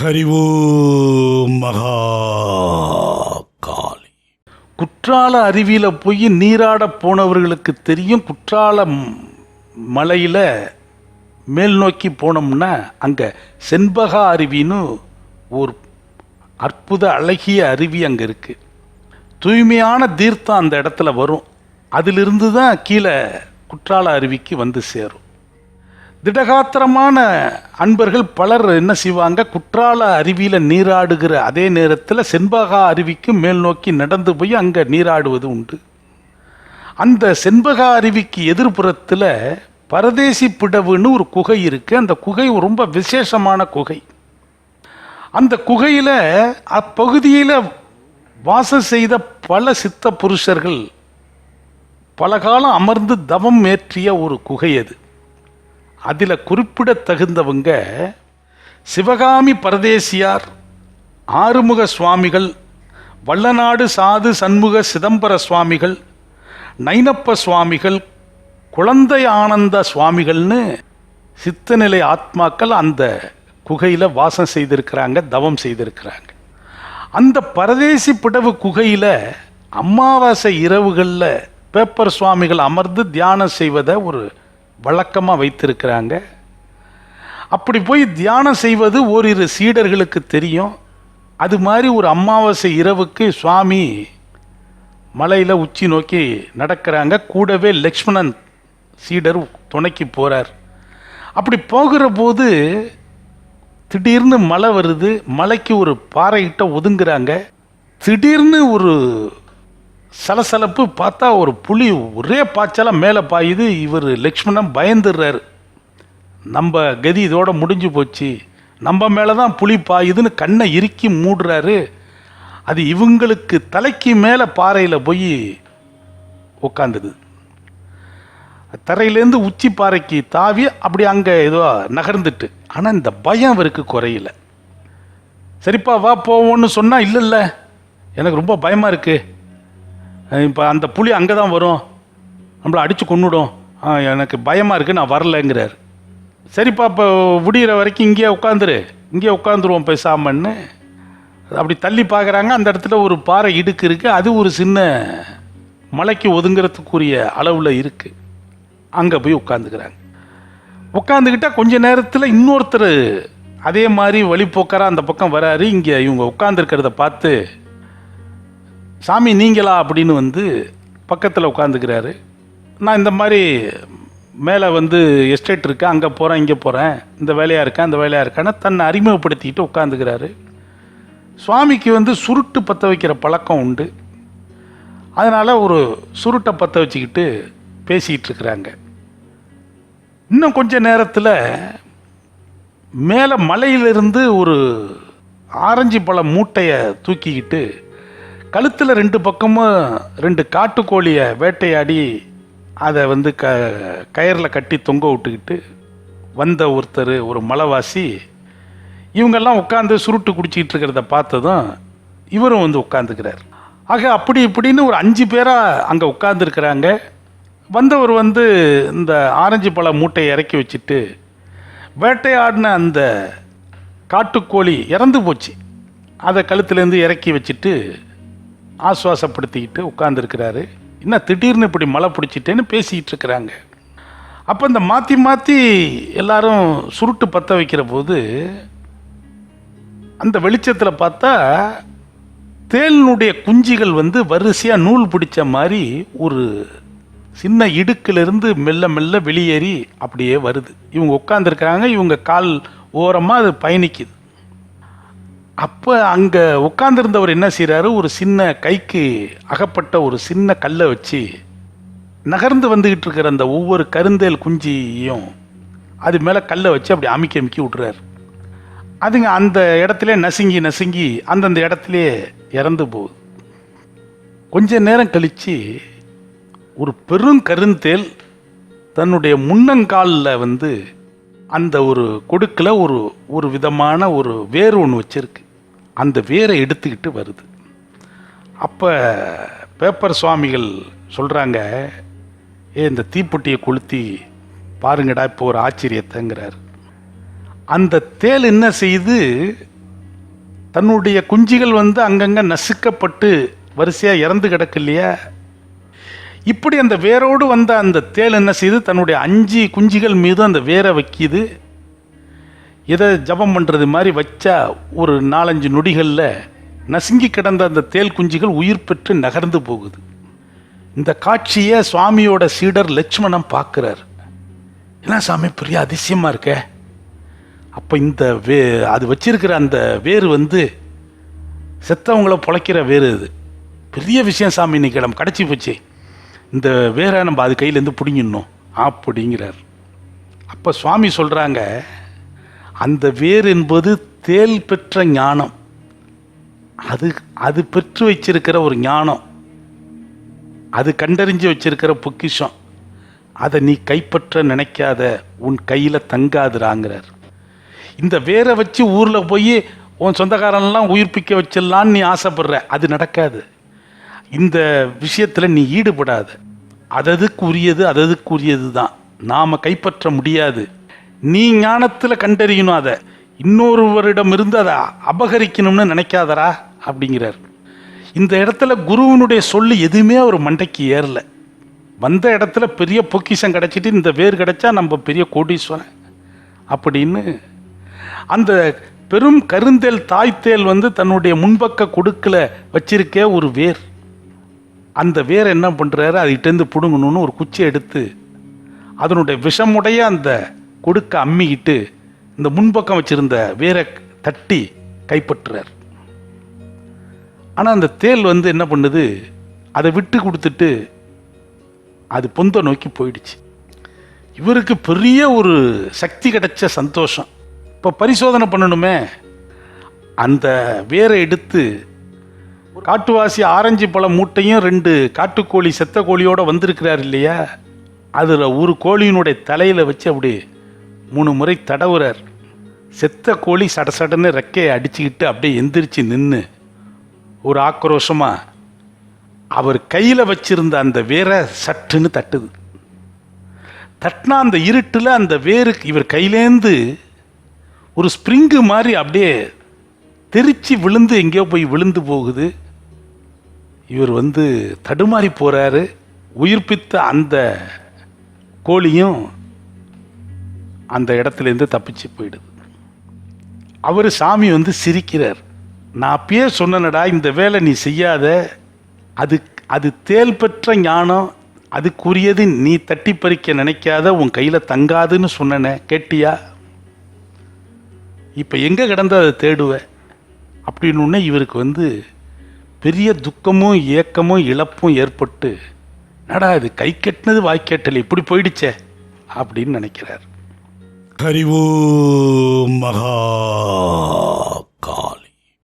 ஹரிவோம் மகா காளி. குற்றால அருவியில போய் நீராட போனவர்களுக்கு தெரியும். குற்றால மலையில மேல் நோக்கி போனோம்னா அங்க செண்பகா அருவின்னு ஒரு அற்புத அழகிய அருவி அங்க இருக்கு. தூய்மையான தீர்த்தம் அந்த இடத்துல வரும். அதிலிருந்து தான் கீழே குற்றால அருவிக்கு வந்து சேரும். திடகாத்திரமான அன்பர்கள் பலர் என்ன செய்வாங்க, குற்றால அருவியில் நீராடுகிற அதே நேரத்தில் செண்பகா அருவிக்கு மேல் நோக்கி நடந்து போய் அங்கே நீராடுவது உண்டு. அந்த செண்பகா அருவிக்கு எதிர்ப்புறத்தில் பரதேசி பிடவுன்னு ஒரு குகை இருக்குது. அந்த குகை ரொம்ப விசேஷமான குகை. அந்த குகையில் அப்பகுதியில் வாசம் செய்த பல சித்த புருஷர்கள் பல காலம் அமர்ந்து தவம் ஏற்றிய ஒரு குகை அது. அதில் குறிப்பிடத்தகுந்தவங்க சிவகாமி பரதேசியார், ஆறுமுக சுவாமிகள், வல்லநாடு சாது சண்முக சிதம்பர சுவாமிகள், நைனப்ப சுவாமிகள், குழந்தை ஆனந்த சுவாமிகள்னு சித்தநிலை ஆத்மாக்கள் அந்த குகையில் வாசம் செய்திருக்கிறாங்க, தவம் செய்திருக்கிறாங்க. அந்த பரதேசி பிடவு குகையில் அமாவாசை இரவுகளில் பேப்பர் சுவாமிகள் அமர்ந்து தியானம் செய்வதை ஒரு வழக்கமாக வைத்திருக்கிறாங்க. அப்படி போய் தியானம் செய்வது ஓரிரு சீடர்களுக்கு தெரியும். அது மாதிரி ஒரு அமாவாசை இரவுக்கு சுவாமி மலையில் உச்சி நோக்கி நடக்கிறாங்க. கூடவே லக்ஷ்மணன் சீடர் துணைக்கு போகிறார். அப்படி போகிற போது திடீர்னு மழை வருது. மலைக்கு ஒரு பாறைகிட்ட ஒதுங்குறாங்க. திடீர்னு ஒரு சலசலப்பு. பார்த்தா ஒரு புலி ஒரே பாய்ச்சலாக மேலே பாயுது. இவர் லக்ஷ்மணன் பயந்துடுறாரு. நம்ம கதி இதோட முடிஞ்சு போச்சு, நம்ம மேலே தான் புலி பாயுதுன்னு கண்ணை இறுக்கி மூடுறாரு. அது இவங்களுக்கு தலைக்கு மேலே பாறையில் போய் உட்காந்துது. தரையிலேருந்து உச்சி பாறைக்கு தாவி அப்படி அங்கே ஏதோ நகர்ந்துட்டு. ஆனால் இந்த பயம் அவருக்கு குறையில. சரிப்பா வா போவோன்னு சொன்னால் இல்லை எனக்கு ரொம்ப பயமாக இருக்குது, இப்போ அந்த புலி அங்கே தான் வரும், நம்மளை அடித்து கொன்னுடும், எனக்கு பயமாக இருக்குது, நான் வரலைங்கிறார். சரிப்பா இப்போ விடிகிற வரைக்கும் இங்கேயே உட்காந்துருவோம் பேசாமன்னு அப்படி தள்ளி பார்க்குறாங்க. அந்த இடத்துல ஒரு பாறை இடுக்கு இருக்குது. அது ஒரு சின்ன மலைக்கு ஒதுங்கிறதுக்குரிய அளவில் இருக்குது. அங்கே போய் உட்காந்துக்கிறாங்க. உட்காந்துக்கிட்டால் கொஞ்ச நேரத்தில் இன்னொருத்தர் அதே மாதிரி வழிபோக்கராக அந்த பக்கம் வராரு. இங்கே இவங்க உட்காந்துருக்கிறத பார்த்து, சாமி நீங்களா அப்படின்னு வந்து பக்கத்தில் உட்காந்துக்கிறாரு. நான் இந்த மாதிரி மேலே வந்து எஸ்டேட் இருக்கேன், அங்கே போகிறேன் இங்கே போகிறேன், இந்த வேலையாக இருக்கேன் அந்த வேலையாக இருக்கான்னு தன்னை அறிமுகப்படுத்திக்கிட்டு உட்காந்துக்கிறாரு. சுவாமிக்கு வந்து சுருட்டு பற்ற வைக்கிற பழக்கம் உண்டு. அதனால் ஒரு சுருட்டை பற்ற வச்சுக்கிட்டு பேசிக்கிட்டு இருக்கிறாங்க. இன்னும் கொஞ்ச நேரத்தில் மேலே மலையிலிருந்து ஒரு ஆரஞ்சு பழ மூட்டையை தூக்கிக்கிட்டு கழுத்தில் 2 பக்கமும் 2 காட்டுக்கோழியை வேட்டையாடி அதை வந்து கயரில் கட்டி தொங்க விட்டுக்கிட்டு வந்த ஒருத்தர், ஒரு மலைவாசி. இவங்கெல்லாம் உட்காந்து சுருட்டு குடிச்சிக்கிட்டு இருக்கிறத பார்த்ததும் இவரும் வந்து உட்காந்துக்கிறார். ஆக அப்படி இப்படின்னு ஒரு 5 பேராக அங்கே உட்காந்துருக்கிறாங்க. வந்தவர் வந்து இந்த ஆரஞ்சு பழ மூட்டையை இறக்கி வச்சுட்டு வேட்டையாடின அந்த காட்டுக்கோழி இறந்து போச்சு, அதை கழுத்துலேருந்து இறக்கி வச்சுட்டு ஆசுவாசப்படுத்திக்கிட்டு உட்காந்துருக்கிறாரு. இன்னும் திடீர்னு இப்படி மழை பிடிச்சிட்டேன்னு பேசிக்கிட்டு இருக்கிறாங்க. அப்போ இந்த மாற்றி மாற்றி எல்லாரும் சுருட்டு பற்ற வைக்கிற போது அந்த வெளிச்சத்தில் பார்த்தா தேளினுடைய குஞ்சிகள் வந்து வரிசையாக நூல் பிடிச்ச மாதிரி ஒரு சின்ன இடுக்கிலிருந்து மெல்ல மெல்ல வெளியேறி அப்படியே வருது. இவங்க உட்காந்துருக்காங்க, இவங்க கால் ஓரமாக அது பயணிக்குது. அப்போ அங்கே உட்காந்துருந்தவர் என்ன செய்கிறாரு, ஒரு சின்ன கைக்கு அகப்பட்ட ஒரு சின்ன கல்லை வச்சு நகர்ந்து வந்துக்கிட்டு இருக்கிற அந்த ஒவ்வொரு கருந்தேல் குஞ்சியும் அது மேலே கல்லை வச்சு அப்படி அமுக்கி விட்றாரு. அதுங்க அந்த இடத்துல நசுங்கி அந்தந்த இடத்துல இறந்து போகுது. கொஞ்ச நேரம் கழித்து ஒரு பெருங்கருந்தேல் தன்னுடைய முன்னங்காலில் வந்து அந்த ஒரு கொடுக்கில் ஒரு விதமான ஒரு வேர் ஒன்று வச்சிருக்கு. அந்த வேரை எடுத்துக்கிட்டு வருது. அப்போ பேப்பர் சுவாமிகள் சொல்கிறாங்க, இந்த தீப்பொட்டியை கொளுத்தி பாருங்கடா இப்போ ஒரு ஆச்சரியத்தைங்கிறார். அந்த தேள் என்ன செய்யுது, தன்னுடைய குஞ்சுகள் அங்கங்கே நசுக்கப்பட்டு வரிசையாக இறந்து கிடக்கு இல்லையா. இப்படி அந்த வேரோடு வந்த அந்த தேள் என்ன செய்யுது, தன்னுடைய 5 குஞ்சுகள் மீது அந்த வேரை வைக்கிது. இதை ஜபம் பண்ணுறது மாதிரி வச்சா ஒரு 4-5 நொடிகளில் நசுங்கி கிடந்த அந்த தேள் குஞ்சுகள் உயிர் பெற்று நகர்ந்து போகுது. இந்த காட்சியை சுவாமியோட சீடர் லட்சுமணன் பார்க்குறார். என்ன சாமி பெரிய அதிசயமாக இருக்க. அப்போ இந்த அது வச்சிருக்கிற அந்த வேர் செத்தவங்கள பொழைக்கிற வேர். இது பெரிய விஷயம் சாமி, இன்னைக்கு நம்ம கிடச்சி போச்சு. இந்த வேரை நம்ம அது கையிலேருந்து பிடிங்கிடணும் அப்படிங்கிறார். அப்போ சுவாமி சொல்கிறாங்க, அந்த வேர் என்பது தேள் பெற்ற ஞானம். அது பெற்று வச்சிருக்கிற ஒரு ஞானம், அது கண்டறிஞ்சு வச்சிருக்கிற பொக்கிஷம். அதை நீ கைப்பற்ற நினைக்காத, உன் கையில் தங்காதுறாங்கிறார். இந்த வேரை வச்சு ஊரில் போய் உன் சொந்தக்காரன்லாம் உயிர்ப்பிக்க வச்சிடலான்னு நீ ஆசைப்படுற, அது நடக்காது. இந்த விஷயத்தில் நீ ஈடுபடாத. அததுக்குரியது தான், நாம் கைப்பற்ற முடியாது. நீ ஞானத்தில் கண்டறியணும். அதை இன்னொருவரிடமிருந்து அதை அபகரிக்கணும்னு நினைக்காதரா அப்படிங்கிறார். இந்த இடத்துல குருவினுடைய சொல்லு எதுவுமே அவர் மண்டைக்கு ஏறல. வந்த இடத்துல பெரிய பொக்கிஷம் கிடச்சிட்டு இந்த வேர் கிடச்சா நம்ம பெரிய கோடீஸ்வரன் அப்படின்னு. அந்த பெரும் கருந்தேல் தாய்த்தேல் தன்னுடைய முன்பக்க கொடுக்கல வச்சிருக்க ஒரு வேர். அந்த வேர் என்ன பண்ணுறாரு, அதுகிட்டேருந்து பிடுங்கணும்னு ஒரு குச்சி எடுத்து அதனுடைய விஷமுடைய அந்த கொடுக்க அம்மிக்கிட்டு இந்த முன்பக்கம் வச்சிருந்த வேரை தட்டி கைப்பற்றுறார். ஆனால் அந்த தேல் என்ன பண்ணுது, அதை விட்டு கொடுத்துட்டு அது பொந்த நோக்கி போயிடுச்சு. இவருக்கு பெரிய ஒரு சக்தி கிடைச்ச சந்தோஷம். இப்போ பரிசோதனை பண்ணணுமே, அந்த வேரை எடுத்து காட்டுவாசி ஆரஞ்சு பழ மூட்டையும் 2 காட்டுக்கோழி செத்த கோழியோடு வந்திருக்கிறார் இல்லையா, அதில் ஒரு கோழியினுடைய தலையில் வச்சு அப்படி 3 முறை தடவுறார். செத்த கோழி சடசடன்னு ரெக்கையை அடிச்சுக்கிட்டு அப்படியே எந்திரிச்சு நின்று ஒரு ஆக்ரோஷமாக அவர் கையில் வச்சிருந்த அந்த வேரை சட்டுன்னு தட்டுது. தட்டினா அந்த இருட்டில் அந்த வேருக்கு இவர் கையிலேருந்து ஒரு ஸ்ப்ரிங்கு மாதிரி அப்படியே தெரிச்சு விழுந்து எங்கேயோ போய் விழுந்து போகுது. இவர் தடுமாறி போகிறாரு. உயிர்ப்பித்த அந்த கோழியும் அந்த இடத்துலேருந்து தப்பிச்சு போயிடுது. அவர் சாமி சிரிக்கிறார். நான் அப்பயே சொன்னனடா, இந்த வேலை நீ செய்யாத, அது தேல் பெற்ற ஞானம், அதுக்குரியது, நீ தட்டி பறிக்க நினைக்காத, உன் கையில் தங்காதுன்னு சொன்னனே, கேட்டியா? இப்போ எங்கே கிடந்த அதை தேடுவ அப்படின்னு இவருக்கு பெரிய துக்கமும் ஏக்கமும் இழப்பும் ஏற்பட்டு, நடா இது கை கெட்டினது வாய்க்கேட்டல் இப்படி போயிடுச்சே அப்படின்னு நினைக்கிறார். ஹரி ஓம் மகா